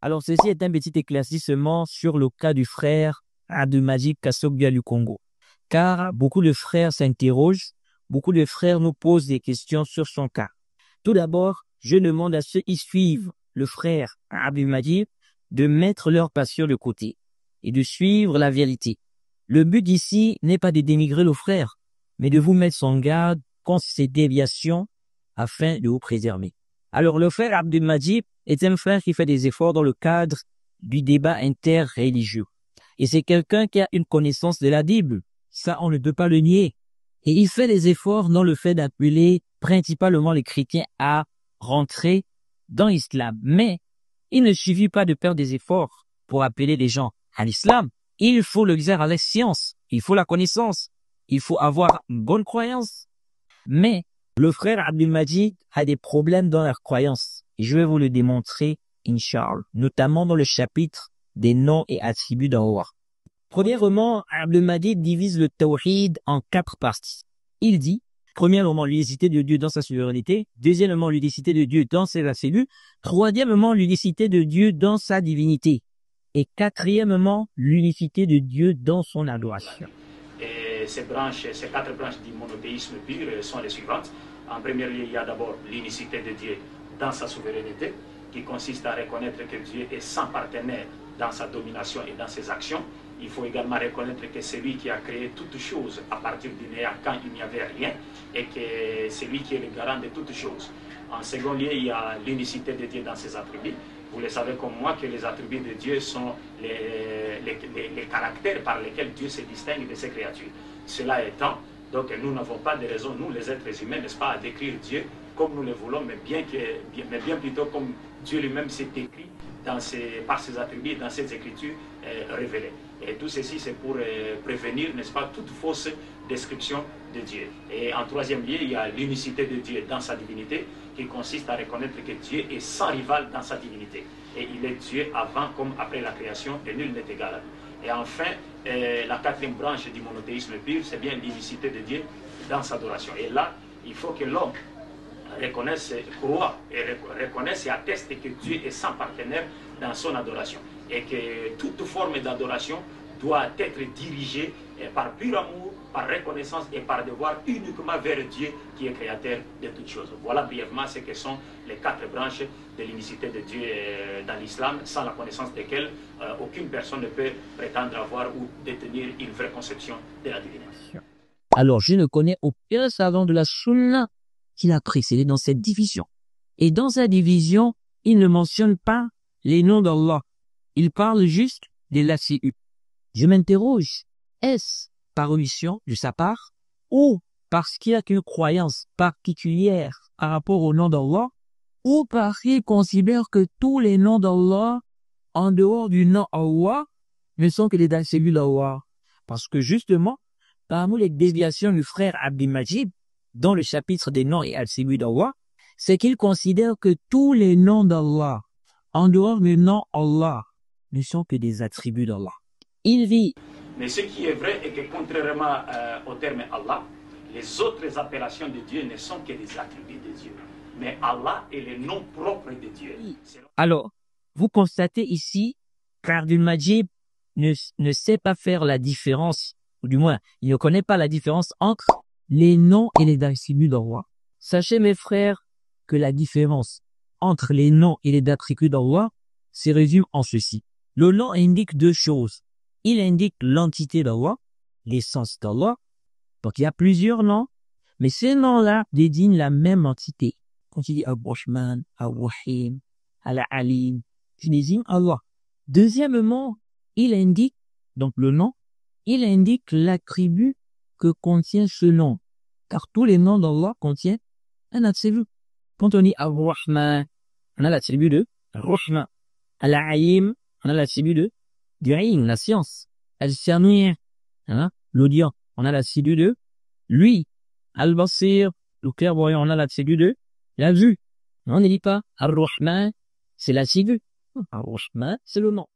Alors, ceci est un petit éclaircissement sur le cas du frère Abdelmajid Kassogbia du Congo. Car beaucoup de frères s'interrogent, beaucoup de frères nous posent des questions sur son cas. Tout d'abord, je demande à ceux qui suivent le frère Abdelmajid de mettre leur passion de côté et de suivre la vérité. Le but ici n'est pas de dénigrer le frère, mais de vous mettre en garde contre ces déviations afin de vous préserver. Alors, le frère Abdelmajid est un frère qui fait des efforts dans le cadre du débat interreligieux. Et c'est quelqu'un qui a une connaissance de la Bible. Ça, on ne peut pas le nier. Et il fait des efforts dans le fait d'appeler principalement les chrétiens à rentrer dans l'islam. Mais il ne suffit pas de faire des efforts pour appeler les gens à l'islam. Il faut le dire à la science. Il faut la connaissance. Il faut avoir une bonne croyance. Mais le frère Abdelmajid a des problèmes dans leur croyance. Et je vais vous le démontrer, Inch'Allah, notamment dans le chapitre des noms et attributs d'Allah. Premièrement, Abdelmajid divise le tawhid en 4 parties. Il dit, premièrement, l'unicité de Dieu dans sa souveraineté. Deuxièmement, l'unicité de Dieu dans ses attributs. Troisièmement, l'unicité de Dieu dans sa divinité. Et quatrièmement, l'unicité de Dieu dans son adoration. Et ces 4 branches du monothéisme pur sont les suivantes. En premier lieu, il y a d'abord l'unicité de Dieu dans sa souveraineté, qui consiste à reconnaître que Dieu est sans partenaire dans sa domination et dans ses actions. Il faut également reconnaître que c'est lui qui a créé toutes choses à partir du néant quand il n'y avait rien, et que c'est lui qui est le garant de toutes choses. En second lieu, il y a l'unicité de Dieu dans ses attributs. Vous le savez comme moi que les attributs de Dieu sont les caractères par lesquels Dieu se distingue de ses créatures. Cela étant, donc nous n'avons pas de raison, nous les êtres humains, n'est-ce pas, à décrire Dieu comme nous le voulons, mais bien plutôt comme Dieu lui-même s'est écrit par ses attributs, dans ses écritures révélées. Et tout ceci, c'est pour prévenir, n'est-ce pas, toute fausse description de Dieu. Et en troisième lieu, il y a l'unicité de Dieu dans sa divinité, qui consiste à reconnaître que Dieu est sans rival dans sa divinité. Et il est Dieu avant comme après la création, et nul n'est égal à lui. Et enfin, la quatrième branche du monothéisme pur, c'est bien l'unicité de Dieu dans sa adoration. Et là, il faut que l'homme reconnaisse, croit et reconnaisse et atteste que Dieu est sans partenaire dans son adoration. Et que toute forme d'adoration doit être dirigée par pur amour, par reconnaissance et par devoir uniquement vers Dieu qui est créateur de toutes choses. Voilà brièvement ce que sont les 4 branches de l'unicité de Dieu dans l'islam, sans la connaissance desquelles aucune personne ne peut prétendre avoir ou détenir une vraie conception de la divinité. Alors, je ne connais aucun savant de la Sunna qui l'a précédé dans cette division. Et dans sa division, il ne mentionne pas les noms d'Allah. Il parle juste des l'attribut. Je m'interroge, est-ce par omission de sa part ou parce qu'il n'y a qu'une croyance particulière par rapport au nom d'Allah ou parce qu'il considère que tous les noms d'Allah en dehors du nom Allah ne sont que des attributs d'Allah? Parce que justement, parmi les déviations du frère Abdelmajid, dans le chapitre des noms et attributs d'Allah, c'est qu'il considère que tous les noms d'Allah, en dehors du nom Allah, ne sont que des attributs d'Allah. Il dit. Mais ce qui est vrai est que contrairement au terme Allah, les autres appellations de Dieu ne sont que des attributs de Dieu. Mais Allah est le nom propre de Dieu. Alors, vous constatez ici qu'Abdelmajid ne sait pas faire la différence, ou du moins, il ne connaît pas la différence entre les noms et les attributs d'Allah. Sachez, mes frères, que la différence entre les noms et les attributs d'Allah se résume en ceci. Le nom indique 2 choses. Il indique l'entité d'Allah, l'essence d'Allah. Donc, il y a plusieurs noms, mais ces noms-là désignent la même entité. Quand tu dis Ar-Rahman, Ar-Rahim, Al-Alim, tu désignes Allah. Deuxièmement, il indique, donc le nom, il indique l'attribut que contient ce nom. Car tous les noms d'Allah contiennent un attribut. Quand on dit Ar-Rahman, on a l'attribut de Rahman. Al-Alim, on a l'attribut de Ilm, la science. Al-Sami', l'audient, on a l'attribut de lui. Al-Basir, le clairvoyant, on a l'attribut de la vue. On ne dit pas Ar-Rahman, c'est l'attribut. Ar-Rahman, c'est le nom.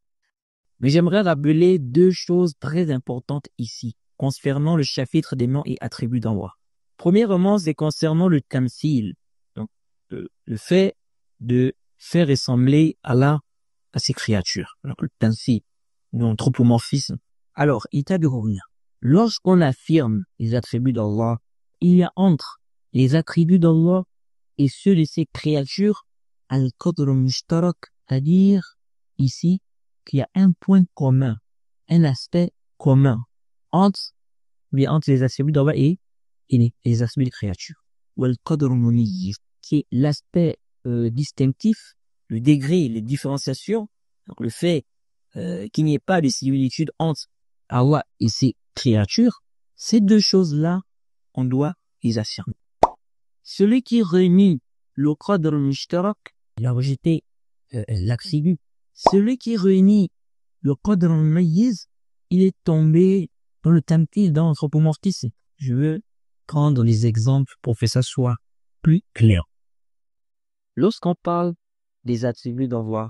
Mais j'aimerais rappeler 2 choses très importantes ici, concernant le chapitre des noms et attributs d'Allah. Premièrement, c'est concernant le tamsil. Donc, le fait de faire ressembler Allah à ces créatures. Alors, ainsi, l'anthropomorphisme. Alors, état de revenir. Lorsqu'on affirme les attributs d'Allah, il y a entre les attributs d'Allah et ceux de ces créatures, al-qadr mushtarak, c'est-à-dire, ici, qu'il y a un point commun, un aspect commun entre les attributs d'Allah et les attributs des créatures. Ou al-qadr mumayyiz, qui est l'aspect distinctif, le degré, les différenciations, donc le fait qu'il n'y ait pas de similitude entre Allah et ses créatures, ces deux choses-là, on doit les affirmer. Celui qui réunit le qadr mushtarak, il a rejeté l'attribut. Celui qui réunit le qadr mumayyiz, il est tombé dans le tamthil, dans l'anthropomorphisme. Je veux prendre les exemples pour que ça soit plus clair. Lorsqu'on parle des attributs d'Allah,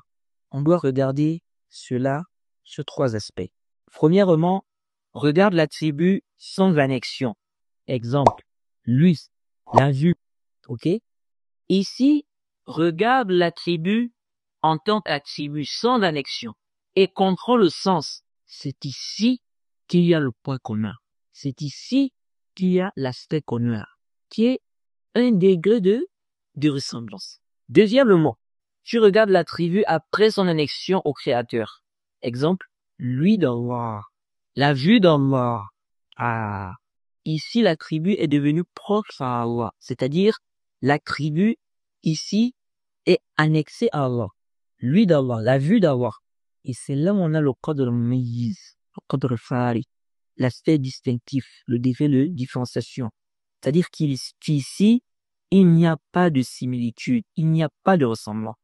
on doit regarder cela sur trois aspects. Premièrement, regarde l'attribut sans annexion. Exemple, l'œil, la vue. Ok? Ici, regarde l'attribut en tant qu'attribut sans annexion et comprends le sens. C'est ici qu'il y a le point commun. C'est ici qu'il y a l'aspect commun, qui est un degré de ressemblance. Deuxièmement, tu regardes l'attribut après son annexion au Créateur. Exemple, l'œil d'Allah, la vue d'Allah. Ah, ici l'attribut est devenu proche à Allah, c'est-à-dire l'attribut ici est annexé à Allah. L'œil d'Allah, la vue d'Allah. Et c'est là où on a le qadr mumayyiz, le qadr fari, l'aspect distinctif, le degré de différenciation. C'est-à-dire qu'ici, il n'y a pas de similitude, il n'y a pas de ressemblement.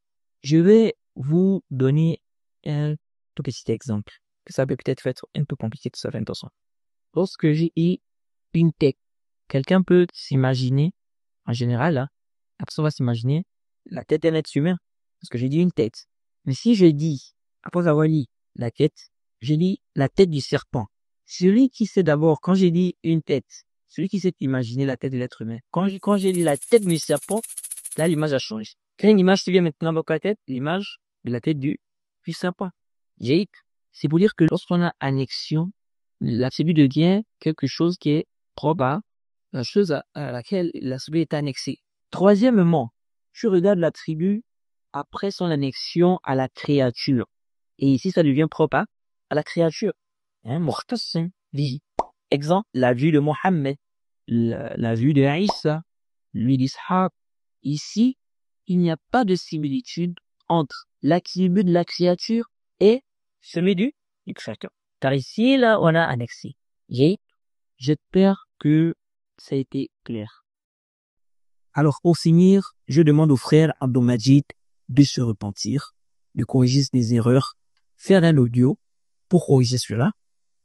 Je vais vous donner un tout petit exemple, que ça peut peut-être être un peu compliqué de savoir attention. Lorsque j'ai une tête, quelqu'un peut s'imaginer, en général, la personne va s'imaginer la tête d'un être humain, parce que j'ai dit une tête. Mais si je dis, après avoir dit la tête, j'ai dit la tête du serpent. Celui qui sait d'abord, quand j'ai dit une tête, celui qui sait imaginer la tête de l'être humain, quand j'ai dit la tête du serpent, là l'image a changé. Quand une image se vient maintenant dans la tête, l'image de la tête du serpent. C'est pour dire que lorsqu'on a annexion, l'attribut devient quelque chose qui est propre à la chose à laquelle l'attribut est annexé. Troisièmement, je regarde l'attribut après son annexion à la créature. Et ici, ça devient propre à la créature. Mukhtassim, vie. Exemple, la vue de Mohammed, la vue de Isa, l'œil d'Ishaq. Ici, il n'y a pas de similitude entre l'attribut de la créature et celui du créateur. Car ici, là, on a annexé. J'espère que ça a été clair. Alors, pour finir, je demande au frère Abdou-Majid de se repentir, de corriger ses erreurs, faire un audio pour corriger cela,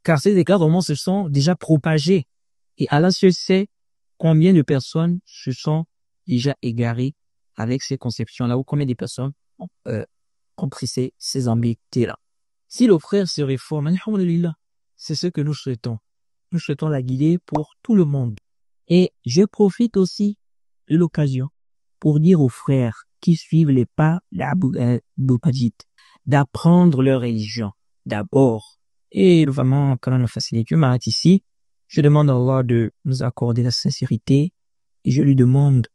car ces égarements se sont déjà propagés. Et Allah seul sait combien de personnes se sont déjà égarées avec ces conceptions-là, ou combien de personnes ont compris ces ambiguïtés-là. Si le frère se réforme, alhamdulillah, c'est ce que nous souhaitons. Nous souhaitons la guider pour tout le monde. Et je profite aussi de l'occasion pour dire aux frères qui suivent les pas d'Abdou-Majid d'apprendre leur religion d'abord. Et vraiment, quand on a facilité, je m'arrête ici. Je demande à Allah de nous accorder la sincérité et je lui demande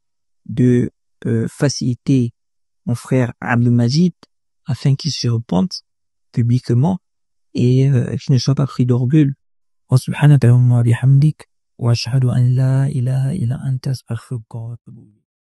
de faciliter mon frère Abdou-Majid afin qu'il se repente publiquement et qu'il ne soit pas pris d'orgueil. Wa subhanaka wa bihamdik wa ashhadu an la ilaha illa anta astaghfiruka wa atubu ilayk.